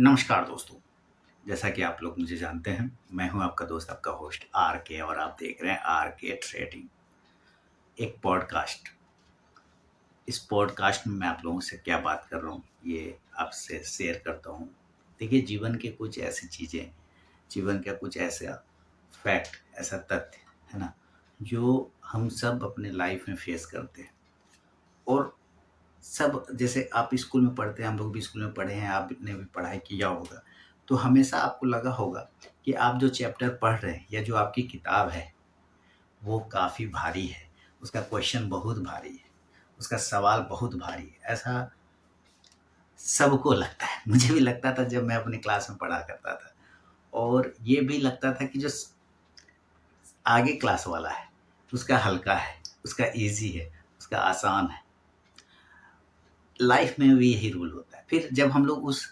नमस्कार दोस्तों, जैसा कि आप लोग मुझे जानते हैं, मैं हूं आपका दोस्त, आपका होस्ट आर के और आप देख रहे हैं आर के ट्रेडिंग, एक पॉडकास्ट। इस पॉडकास्ट में मैं आप लोगों से क्या बात कर रहा हूं, ये आपसे शेयर करता हूं। देखिए, जीवन के कुछ ऐसी चीज़ें, जीवन का कुछ ऐसा फैक्ट, ऐसा तथ्य है ना, जो हम सब अपने लाइफ में फेस करते हैं। और सब जैसे आप स्कूल में पढ़ते हैं, हम लोग भी स्कूल में पढ़े हैं, आपने भी पढ़ाई किया होगा, तो हमेशा आपको लगा होगा कि आप जो चैप्टर पढ़ रहे हैं या जो आपकी किताब है, वो काफ़ी भारी है, उसका क्वेश्चन बहुत भारी है, उसका सवाल बहुत भारी है। ऐसा सबको लगता है, मुझे भी लगता था जब मैं अपनी क्लास में पढ़ा करता था। और ये भी लगता था कि जो आगे क्लास वाला है, उसका हल्का है, उसका ईज़ी है, उसका आसान है। लाइफ में भी यही रूल होता है। फिर जब हम लोग उस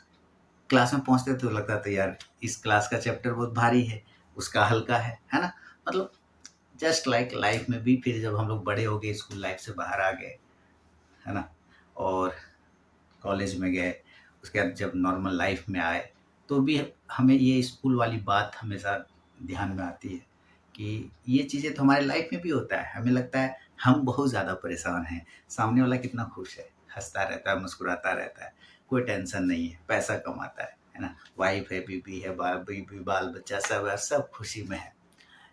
क्लास में पहुँचते तो लगता था यार इस क्लास का चैप्टर बहुत भारी है, उसका हल्का है ना? मतलब जस्ट लाइक लाइफ में भी फिर जब हम लोग बड़े हो गए, स्कूल लाइफ से बाहर आ गए, है ना? और कॉलेज में गए, उसके बाद जब नॉर्मल लाइफ में आए, तो भी हमें ये स्कूल वाली बात हमेशा ध्यान में आती है कि ये चीज़ें तो हमारे लाइफ में भी होता है। हमें लगता है हम बहुत ज़्यादा परेशान हैं, सामने वाला कितना खुश है, हँसता रहता है, मुस्कुराता रहता है, कोई टेंशन नहीं है, पैसा कमाता है ना? वाइफ है, बीवी है, बीवी, बाल-बच्चा सब है, सब खुशी में है।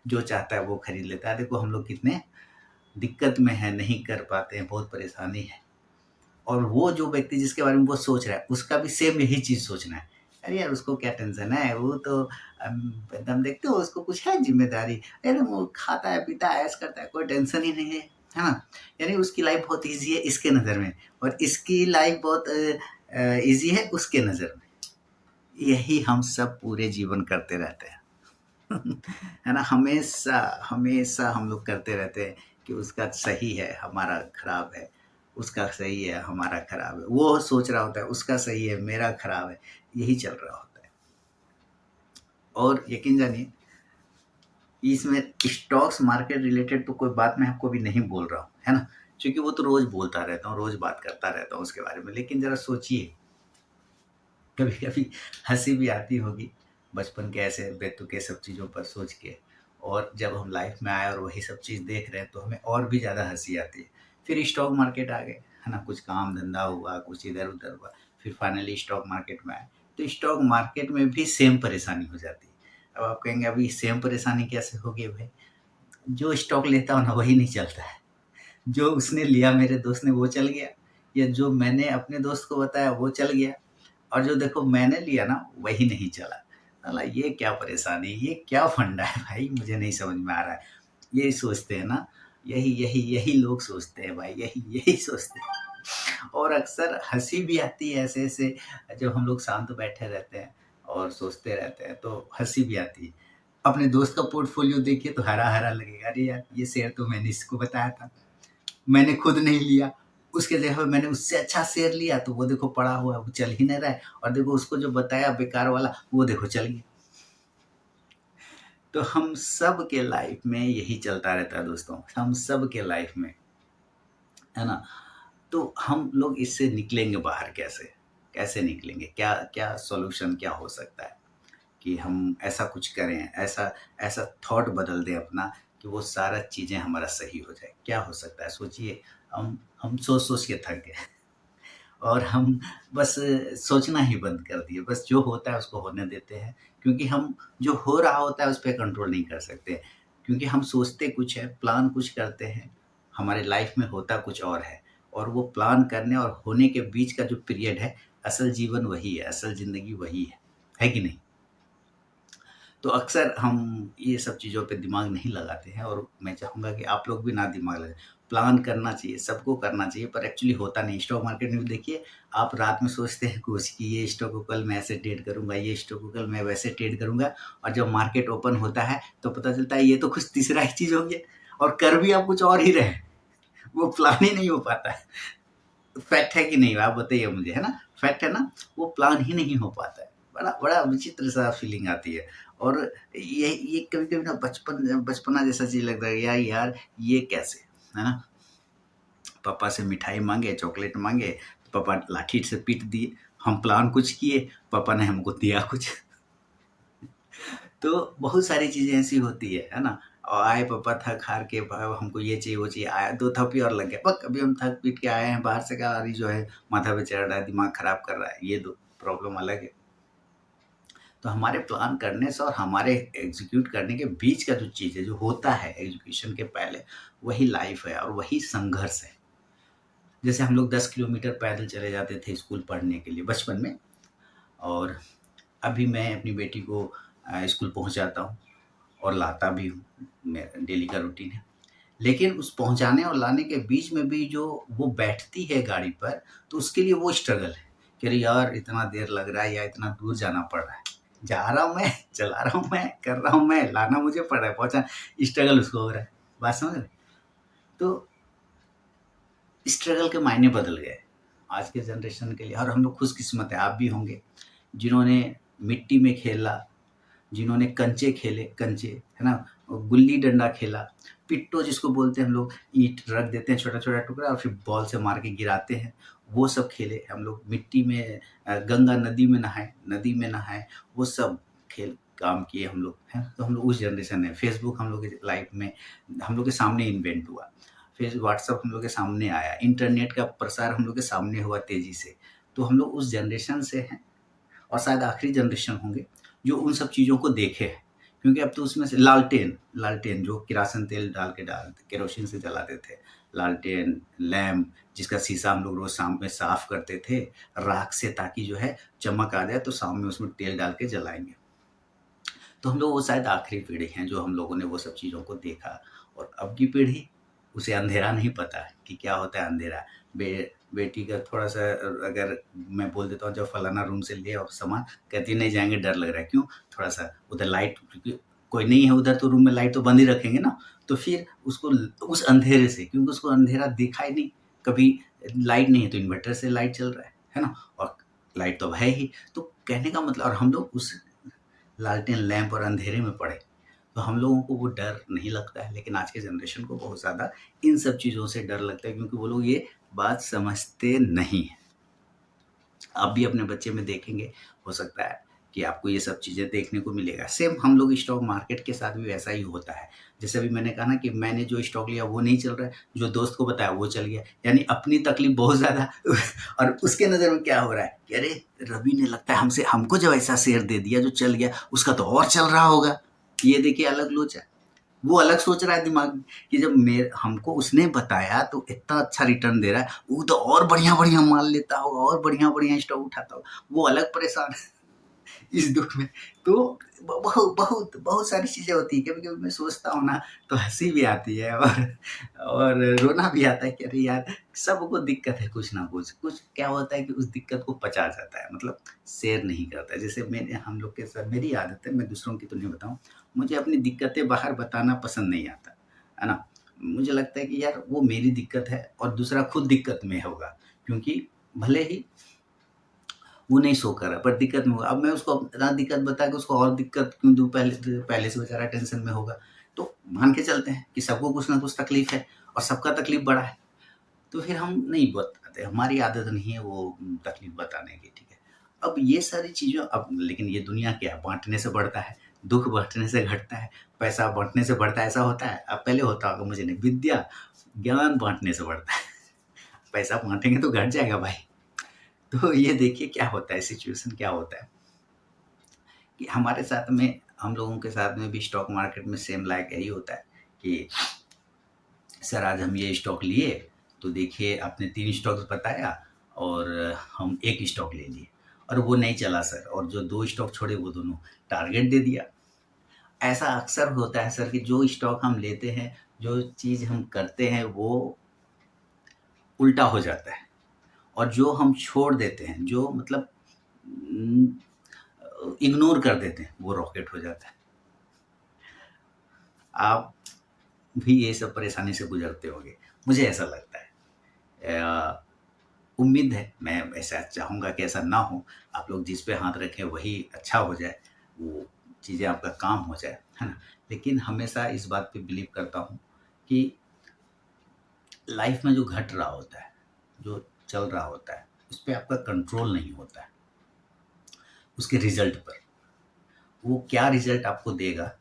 जो चाहता है वो खरीद लेता है। देखो हम लोग कितने दिक्कत में हैं, नहीं कर पाते हैं, बहुत परेशानी है। और वो जो व्यक्ति जिसके बारे में वो सोच रहा है, उसका भी सेम यही चीज़ सोचना है। अरे यार उसको क्या टेंशन है, वो तो एकदम देखते हो उसको कुछ है ज़िम्मेदारी, अरे वो खाता है, पीता है, ऐश करता है, कोई टेंशन ही नहीं है ना? यानी उसकी लाइफ़ बहुत ईज़ी है इसके नज़र में और इसकी लाइफ़ बहुत ईज़ी है उसके नज़र में। यही हम सब पूरे जीवन करते रहते हैं। है ना? हमेशा, हमेशा हम लोग करते रहते हैं कि उसका सही है, हमारा खराब है, उसका सही है, हमारा खराब है। वो सोच रहा होता है उसका सही है, मेरा खराब है, यही चल रहा होता है। और यकीन जानिए इसमें स्टॉक्स मार्केट रिलेटेड तो कोई बात मैं आपको अभी नहीं बोल रहा हूँ, है ना? क्योंकि वो तो रोज़ बोलता रहता हूँ, रोज़ बात करता रहता हूँ उसके बारे में। लेकिन ज़रा सोचिए, कभी-कभी हँसी भी आती होगी, बचपन के ऐसे बेतुके सब चीज़ों पर सोच के। और जब हम लाइफ़ में आए और वही सब चीज़ देख रहे हैं, तो हमें और भी ज़्यादा हँसी आती है। फिर स्टॉक मार्केट आ गए, है ना? कुछ काम-धंधा हुआ, कुछ इधर-उधर हुआ, फिर फाइनली स्टॉक मार्केट में आए। तो स्टॉक मार्केट में भी सेम परेशानी हो जाती है। अब आप कहेंगे, अभी सेम परेशानी कैसे हो गई भाई? जो स्टॉक लेता हो ना, वही नहीं चलता है। जो उसने लिया मेरे दोस्त ने, वो चल गया, या जो मैंने अपने दोस्त को बताया, वो चल गया। और जो देखो मैंने लिया ना वही नहीं चला। साला ये क्या परेशानी, ये क्या फंडा है भाई, मुझे नहीं समझ में आ रहा है। यही सोचते हैं ना, यही लोग सोचते हैं भाई, यही सोचते हैं। और अक्सर हँसी भी आती है ऐसे-ऐसे, जब हम लोग शांत बैठे रहते हैं और सोचते रहते हैं तो हँसी भी आती है। अपने दोस्त का पोर्टफोलियो देखिए तो हरा-हरा लगेगा, अरे यार ये शेयर तो मैंने इसको बताया था। मैंने खुद नहीं लिया, उसके जगह पे मैंने उससे अच्छा शेयर लिया तो वो देखो पड़ा हुआ है, वो चल ही नहीं रहा है, और देखो उसको जो बताया बेकार वाला, वो देखो चल गया। तो हम सब के लाइफ में यही चलता रहता है दोस्तों, हम सब के लाइफ में, है ना? तो हम लोग इससे निकलेंगे बाहर कैसे? कैसे निकलेंगे? क्या क्या सॉल्यूशन क्या हो सकता है कि हम ऐसा कुछ करें, ऐसा ऐसा थॉट बदल दें अपना कि वो सारा चीज़ें हमारा सही हो जाए? क्या हो सकता है? सोचिए, हम सोच-सोच के थक गए। और हम बस सोचना ही बंद कर दिए। बस जो होता है उसको होने देते हैं, क्योंकि हम जो हो रहा होता है उस पे कंट्रोल नहीं कर सकते। क्योंकि हम सोचते कुछ है, प्लान कुछ करते हैं, हमारे लाइफ में होता कुछ और है, और वो प्लान करने और होने के बीच का जो पीरियड है, असल जीवन वही है, असल ज़िंदगी वही है। है कि नहीं? तो अक्सर हम ये सब चीज़ों पे दिमाग नहीं लगाते हैं, और मैं चाहूँगा कि आप लोग भी ना दिमाग लगाएँ। प्लान करना चाहिए, सबको करना चाहिए, पर एक्चुअली होता नहीं। स्टॉक मार्केट में भी देखिए, आप रात में सोचते हैं कुछ कि ये स्टॉक को कल मैं ऐसे ट्रेड करूँगा, ये स्टॉक को कल मैं वैसे ट्रेड करूँगा, और जब मार्केट ओपन होता है तो पता चलता है ये तो कुछ तीसरा ही चीज़ हो गया, और कर भी आप कुछ और ही रहे हैं। वो प्लान ही नहीं हो पाता है। फैक्ट है कि नहीं आप बताइए मुझे, है ना? फैक्ट है ना? वो प्लान ही नहीं हो पाता है। बड़ा बड़ा विचित्र सा फीलिंग आती है। और ये कभी-कभी ना बचपना जैसा चीज़ लगता है, यार यार ये कैसे? है ना? पापा से मिठाई माँगे, चॉकलेट माँगे, तो पापा लाठी से पीट दिए। हम प्लान कुछ किए, पापा ने हमको दिया कुछ। तो बहुत सारी चीज़ें ऐसी होती है ना? और आए पापा थक हार के हमको ये चाहिए वो चाहिए, आया 2 थप्पी और लग गया, बक अभी हम थक पीट के आए हैं बाहर से, गाड़ी जो है माथा पे चढ़ रहा है, दिमाग खराब कर रहा है, ये 2 प्रॉब्लम अलग है। तो हमारे प्लान करने से और हमारे एग्जीक्यूट करने के बीच का जो चीज़ है, जो होता है एग्जीक्यूशन के पहले, वही लाइफ है और वही संघर्ष है। जैसे हम लोग 10 किलोमीटर पैदल चले जाते थे स्कूल पढ़ने के लिए बचपन में, और अभी मैं अपनी बेटी को स्कूल पहुँचाता हूँ और लाता भी हूँ, मेरा डेली का रूटीन है। लेकिन उस पहुँचाने और लाने के बीच में भी जो वो बैठती है गाड़ी पर, तो उसके लिए वो स्ट्रगल है कि अरे यार इतना देर लग रहा है या इतना दूर जाना पड़ रहा है। जा रहा हूँ मैं, चला रहा हूँ मैं, कर रहा हूँ मैं, लाना मुझे पड़ रहा है, पहुँचा स्ट्रगल उसको हो रहा है। बात समझ रहे? तो स्ट्रगल के मायने बदल गए आज के जनरेशन के लिए, और हम लोग खुशकिस्मत है, आप भी होंगे, जिन्होंने मिट्टी में खेला, जिन्होंने कंचे खेले, कंचे है ना, गुल्ली डंडा खेला, पिट्टो जिसको बोलते हैं हम लोग, ईंट रख देते हैं छोटा-छोटा टुकड़ा और फिर बॉल से मार के गिराते हैं, वो सब खेले हम लोग। मिट्टी में गंगा नदी में नहाए, वो सब खेल काम किए हम लोग, हैं। तो हम लोग उस जनरेशन है। फेसबुक हम लोग की लाइफ में हम लोग के सामने इन्वेंट हुआ, फिर व्हाट्सएप हम लोग के सामने आया, इंटरनेट का प्रसार हम लोग के सामने हुआ तेज़ी से। तो हम लोग उस जनरेशन से हैं और शायद आखिरी जनरेशन होंगे जो उन सब चीज़ों को देखे हैं। क्योंकि अब तो उसमें से लालटेन जो किरासन तेल डाल केरोसिन से जलाते थे, लालटेन, लैंप जिसका शीशा हम लोग रोज़ शाम में साफ करते थे राख से, ताकि जो है चमक आ जाए तो शाम में उसमें तेल डाल के जलाएँगे। तो हम लोग वो शायद आखिरी पीढ़ी हैं जो हम लोगों ने वो सब चीज़ों को देखा, और अब की पीढ़ी, उसे अंधेरा नहीं पता है कि क्या होता है अंधेरा। बेटी का थोड़ा-सा अगर मैं बोल देता हूँ, जाओ फलाना रूम से ले आओ सामान, कहती है नहीं जाएँगे, डर लग रहा है। क्यों? थोड़ा-सा उधर लाइट, क्योंकि कोई नहीं है उधर तो रूम में लाइट तो बंद ही रखेंगे ना। तो फिर उसको उस अंधेरे से, क्योंकि उसको अंधेरा दिखा ही नहीं, कभी लाइट नहीं है तो इन्वर्टर से लाइट चल रहा है ना? और लाइट तो अब है ही। तो कहने का मतलब, और हम लोग उस लालटेन लैंप और अंधेरे में पड़े, तो हम लोगों को वो डर नहीं लगता है। लेकिन आज के जनरेशन को बहुत ज़्यादा इन सब चीज़ों से डर लगता है, क्योंकि वो लोग ये बात समझते नहीं हैं। आप भी अपने बच्चे में देखेंगे, हो सकता है कि आपको ये सब चीज़ें देखने को मिलेगा। सेम हम लोग स्टॉक मार्केट के साथ भी वैसा ही होता है। जैसे अभी मैंने कहा ना कि मैंने जो स्टॉक लिया वो नहीं चल रहा है, जो दोस्त को बताया वो चल गया। यानी अपनी तकलीफ बहुत ज़्यादा और उसके नज़र में क्या हो रहा है कि अरे! रवि ने लगता है हमको जब ऐसा शेयर दे दिया जो चल गया, उसका तो और चल रहा होगा। ये देखिए अलग लोच है। वो अलग सोच रहा है दिमाग में कि जब हमको उसने बताया तो इतना अच्छा रिटर्न दे रहा है, वो तो और बढ़िया-बढ़िया माल लेता होगा और बढ़िया-बढ़िया स्टॉक उठाता होगा। वो अलग परेशान है इस दुःख में। तो बहुत सारी चीज़ें होती हैं। कभी-कभी मैं सोचता हूँ ना तो हँसी भी आती है और रोना भी आता है कि अरे यार! सबको दिक्कत है कुछ ना कुछ। कुछ क्या होता है कि उस दिक्कत को पचा जाता है, मतलब शेयर नहीं करता है। जैसे हम लोग के साथ मेरी आदत है, मैं दूसरों की तो नहीं बताऊँ। मुझे अपनी दिक्कतें बाहर बताना पसंद नहीं आता, है ना? मुझे लगता है कि यार वो मेरी दिक्कत है और दूसरा खुद दिक्कत में होगा, क्योंकि भले ही वो नहीं शो कर रहा पर दिक्कत में होगा। अब मैं उसको इतना दिक्कत बता के उसको और दिक्कत क्यों दूँ, पहले से बेचारा टेंशन में होगा। तो मान के चलते हैं कि सबको कुछ ना कुछ तकलीफ है और सबका तकलीफ बड़ा है, तो फिर हम नहीं बताते, हमारी आदत नहीं है वो तकलीफ बताने की, ठीक है। अब ये सारी चीज़ें, अब लेकिन ये दुनिया क्या है, बाँटने से बढ़ता है, दुःख बाँटने से घटता है, पैसा बाँटने से बढ़ता है, ऐसा होता है? अब पहले होता होगा, मुझे नहीं, विद्या, ज्ञान बाँटने से बढ़ता है। पैसा बाँटेंगे तो घट जाएगा भाई। तो ये देखिए क्या होता है, सिचुएशन क्या होता है कि हमारे साथ में, हम लोगों के साथ में भी स्टॉक मार्केट में सेम लाइक यही होता है कि सर आज हम ये स्टॉक लिए, तो देखिए आपने 3 स्टॉक्स बताया और हम 1 स्टॉक ले लिए और वो नहीं चला सर, और जो 2 स्टॉक छोड़े वो दोनों टारगेट दे दिया। ऐसा अक्सर होता है सर कि जो स्टॉक हम लेते हैं, जो चीज़ हम करते हैं वो उल्टा हो जाता है, और जो हम छोड़ देते हैं, जो मतलब इग्नोर कर देते हैं, वो रॉकेट हो जाता है। आप भी ये सब परेशानी से गुज़रते होंगे, मुझे ऐसा लगता है। उम्मीद है, मैं ऐसा चाहूँगा कि ऐसा ना हो, आप लोग जिस पे हाथ रखें वही अच्छा हो जाए, वो चीज़ें आपका काम हो जाए, है ना? लेकिन हमेशा इस बात पे बिलीव करता हूँ कि लाइफ़ में जो घट रहा होता है, जो चल रहा होता है, उस पे आपका कंट्रोल नहीं होता है। उसके रिजल्ट पर। वो क्या रिजल्ट आपको देगा,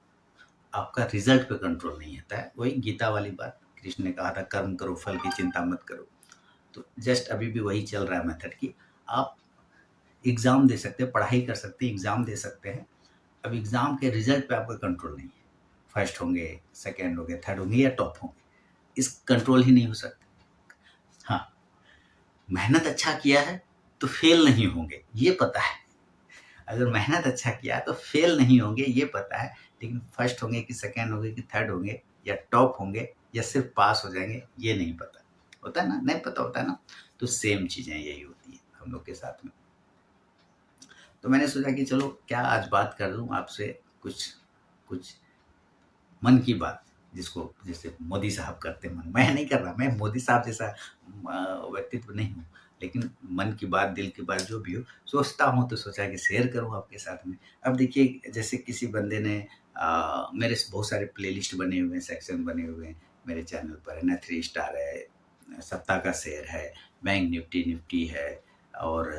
आपका रिजल्ट पे कंट्रोल नहीं होता है। वही गीता वाली बात, कृष्ण ने कहा था कर्म करो फल की चिंता मत करो। तो जस्ट अभी भी वही चल रहा है मेथड कि आप एग्ज़ाम दे सकते हैं, पढ़ाई कर सकते हैं, एग्ज़ाम दे सकते हैं। अब एग्ज़ाम के रिजल्ट पे आपका कंट्रोल नहीं है। फर्स्ट होंगे, सेकंड होंगे, थर्ड होंगे या टॉप होंगे, इस कंट्रोल ही नहीं हो सकता। हाँ, मेहनत अच्छा किया है तो फेल नहीं होंगे, ये पता है। अगर मेहनत अच्छा किया है तो फेल नहीं होंगे, ये पता है। लेकिन फर्स्ट होंगे कि सेकंड होंगे कि थर्ड होंगे या टॉप होंगे या सिर्फ पास हो जाएंगे, ये नहीं पता होता है ना, नहीं पता होता है ना। तो सेम चीज़ें यही होती है हम लोग के साथ में। तो मैंने सोचा कि चलो क्या आज बात कर दूं आपसे, कुछ कुछ मन की बात, जिसको जैसे मोदी साहब करते हैं। मन मैं नहीं कर रहा, मैं मोदी साहब जैसा व्यक्तित्व नहीं हूँ, लेकिन मन की बात, दिल की बात जो भी हो, सोचता हूँ तो सोचा कि शेयर करूँ आपके साथ में। अब देखिए, जैसे किसी बंदे ने मेरे बहुत सारे प्लेलिस्ट बने हुए हैं, सेक्शन बने हुए हैं मेरे चैनल पर, है ना। 3 स्टार है, सप्ताह का शेयर है, बैंक निफ्टी निफ्टी है, और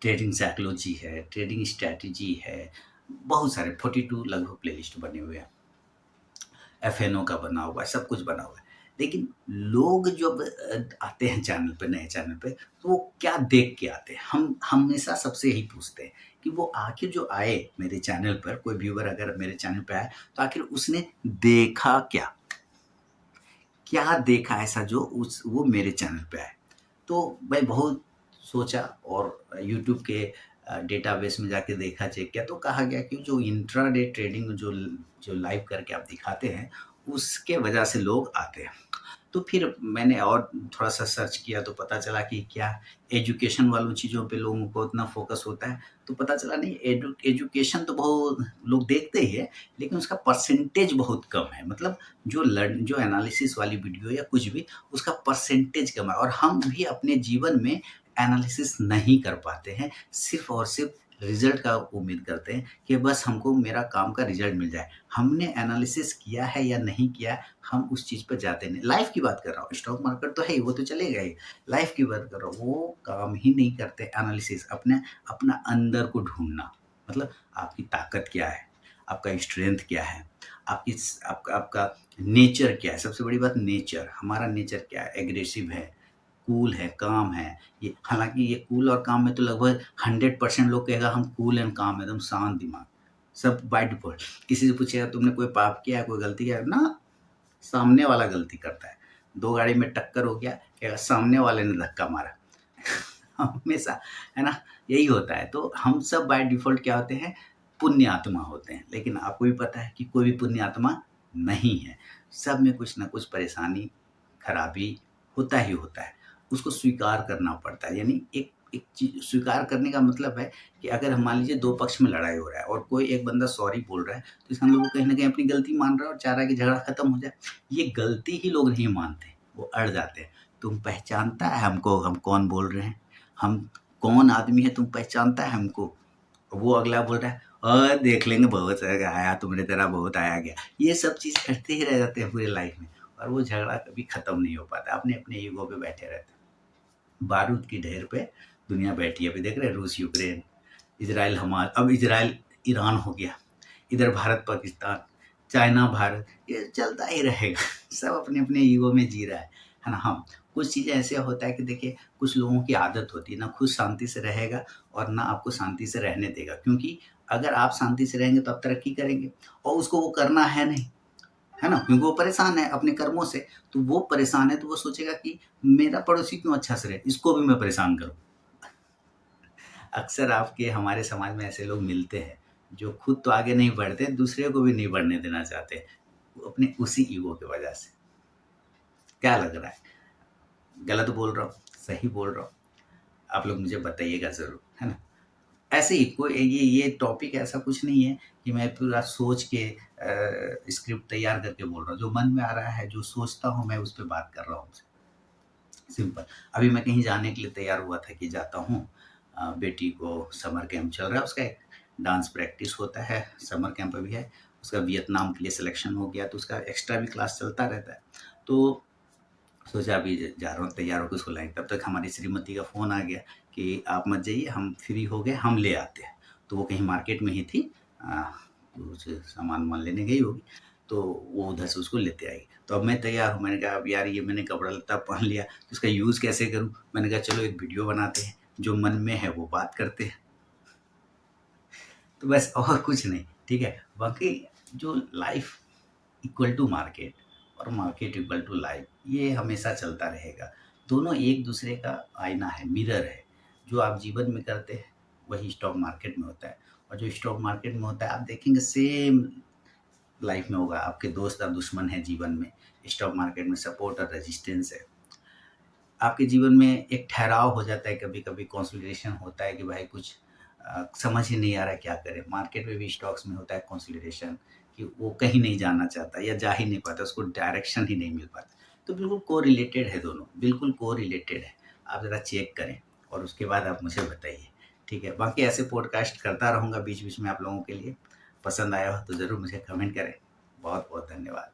ट्रेडिंग साइकोलॉजी है, ट्रेडिंग स्ट्रैटेजी है, बहुत सारे 42 लगभग प्लेलिस्ट बने हुए हैं। एफएनओ का बना हुआ है, सब कुछ बना हुआ है। लेकिन लोग जब आते हैं चैनल पे, नए चैनल पे, तो वो क्या देख के आते हैं? हम हमेशा सबसे यही पूछते हैं कि वो आखिर जो आए मेरे चैनल पर, कोई व्यूअर अगर मेरे चैनल पे आए, तो आखिर उसने देखा क्या? क्या देखा ऐसा जो वो मेरे चैनल पे आए? तो मैं बहुत सोचा और यूट्यूब के डेटाबेस में जाके देखा, चेक किया, तो कहा गया कि जो इंट्राडे ट्रेडिंग जो जो लाइव करके आप दिखाते हैं, उसके वजह से लोग आते हैं। तो फिर मैंने और थोड़ा-सा सर्च किया तो पता चला कि क्या एजुकेशन वालों चीज़ों पे लोगों को उतना फ़ोकस होता है। तो पता चला नहीं, एजुकेशन तो बहुत लोग देखते ही हैं, लेकिन उसका परसेंटेज बहुत कम है। मतलब जो एनालिसिस वाली वीडियो या कुछ भी, उसका परसेंटेज कम है, और हम भी अपने जीवन में एनालिसिस नहीं कर पाते हैं। सिर्फ़ और सिर्फ़ रिज़ल्ट का उम्मीद करते हैं कि बस हमको मेरा काम का रिज़ल्ट मिल जाए। हमने एनालिसिस किया है या नहीं किया है, हम उस चीज़ पे जाते नहीं। लाइफ़ की बात कर रहा हूँ, स्टॉक मार्केट तो है ही, वो तो चलेगा ही। लाइफ़ की बात कर रहा हूँ, वो काम ही नहीं करते एनालिसिस, अपने अपना अंदर को ढूँढना। मतलब आपकी ताकत क्या है? आपका स्ट्रेंथ क्या है? आपकी स आपका आपका नेचर क्या है? सबसे बड़ी बात नेचर, हमारा नेचर क्या है? एग्रेसिव है, कूल है, काम है। ये हालाँकि ये कूल और काम में तो लगभग 100% लोग कहेगा हम कूल एंड काम, एकदम शांत दिमाग, सब बाय डिफ़ॉल्ट। किसी से पूछिएगा तुमने कोई पाप किया है, कोई गलती किया है? ना, सामने वाला गलती करता है। 2 गाड़ी में टक्कर हो गया, कहेगा सामने वाले ने धक्का मारा। हमेशा, है ना? यही होता है। तो हम सब बाय डिफ़ॉल्ट क्या होते हैं? पुण्य आत्मा होते हैं। लेकिन आपको भी पता है कि कोई भी पुण्य आत्मा नहीं है। सब में कुछ न कुछ परेशानी, खराबी होता ही होता है। उसको स्वीकार करना पड़ता है। यानी एक एक चीज़ स्वीकार करने का मतलब है कि अगर हम मान लीजिए 2 पक्ष में लड़ाई हो रहा है और कोई एक बंदा सॉरी बोल रहा है, तो इसका मतलब वो कहीं न कहीं अपनी गलती मान रहा है और चाह रहा है कि झगड़ा खत्म हो जाए। ये गलती ही लोग नहीं मानते, वो अड़ जाते हैं। तुम पहचानता है हमको, हम कौन बोल रहे हैं? हम कौन आदमी है, तुम पहचानता है हमको? वो अगला बोल रहा है, देख लेंगे, बहुत आया तुमने, तेरा बहुत आया गया। ये सब चीज़ करते ही रह जाते हैं पूरी लाइफ़ में, और वो झगड़ा कभी खत्म नहीं हो पाता। अपने-अपने ईगो पे बैठे रहते हैं। बारूद की ढेर पे दुनिया बैठी है। अभी देख रहे हैं रूस, यूक्रेन, इज़राइल, अब इज़राइल ईरान हो गया। इधर भारत पाकिस्तान, चाइना भारत, ये चलता ही रहेगा। सब अपने-अपने ईगो में जी रहा है ना? हाँ, कुछ चीज़ें ऐसे होता है कि देखिए, कुछ लोगों की आदत होती है ना, खुद शांति से रहेगा और ना आपको शांति से रहने देगा। क्योंकि अगर आप शांति से रहेंगे तो आप तरक्की करेंगे, और उसको वो करना है नहीं, है ना? क्योंकि वो परेशान है अपने कर्मों से। तो वो परेशान है तो वो सोचेगा कि मेरा पड़ोसी क्यों अच्छा से रहे, इसको भी मैं परेशान करूँ। अक्सर आपके हमारे समाज में ऐसे लोग मिलते हैं, जो खुद तो आगे नहीं बढ़ते, दूसरे को भी नहीं बढ़ने देना चाहते, वो अपने उसी ईगो की वजह से। क्या लग रहा है? गलत बोल रहा हूँ, सही बोल रहा हूँ? आप लोग मुझे बताइएगा ज़रूर, है ना? ऐसे ही कोई ये टॉपिक ऐसा कुछ नहीं है कि मैं पूरा सोच के स्क्रिप्ट तैयार करके बोल रहा हूँ। जो मन में आ रहा है, जो सोचता हूँ, मैं उस पे बात कर रहा हूँ। सिंपल। अभी मैं कहीं जाने के लिए तैयार हुआ था कि जाता हूँ, बेटी को समर कैंप चल रहा है, उसका एक डांस प्रैक्टिस होता है, समर कैंप अभी है, उसका वियतनाम के लिए सिलेक्शन हो गया, तो उसका एक्स्ट्रा भी क्लास चलता रहता है। तो सोचा अभी जा रहा हूँ, तैयार होकर उसको लाएँ, तब तक हमारी श्रीमती का फ़ोन आ गया कि आप मत जाइए, हम फ्री हो गए, हम ले आते हैं। तो वो कहीं मार्केट में ही थी, कुछ सामान वामान लेने गई होगी, तो वो उधर से उसको लेते आई। तो अब मैं तैयार हूँ, मैंने कहा अब यार ये मैंने कपड़ा लत्ता पहन लिया, तो इसका यूज़ कैसे करूँ? मैंने कहा चलो एक वीडियो बनाते हैं, जो मन में है वो बात करते हैं। तो बस और कुछ नहीं, ठीक है? बाकी जो लाइफ़ इक्वल टू मार्केट और मार्केट इक्वल टू लाइफ, ये हमेशा चलता रहेगा। दोनों एक दूसरे का आईना है, मिरर है। जो आप जीवन में करते हैं वही स्टॉक मार्केट में होता है, और जो स्टॉक मार्केट में होता है आप देखेंगे सेम लाइफ में होगा। आपके दोस्त और दुश्मन है जीवन में, स्टॉक मार्केट में सपोर्ट और रेजिस्टेंस है। आपके जीवन में एक ठहराव हो जाता है, कभी कभी कंसोलिडेशन होता है कि भाई कुछ समझ ही नहीं आ रहा है क्या करें। मार्केट में भी स्टॉक्स में होता है कंसोलिडेशन, कि वो कहीं नहीं जाना चाहता या जा ही नहीं पाता, उसको डायरेक्शन ही नहीं मिल पाता। तो बिल्कुल को रिलेटेड है दोनों, बिल्कुल को रिलेटेड है। आप ज़रा चेक करें और उसके बाद आप मुझे बताइए, ठीक है? बाकी ऐसे पॉडकास्ट करता रहूँगा बीच बीच में आप लोगों के लिए। पसंद आया हो तो ज़रूर मुझे कमेंट करें। बहुत बहुत धन्यवाद।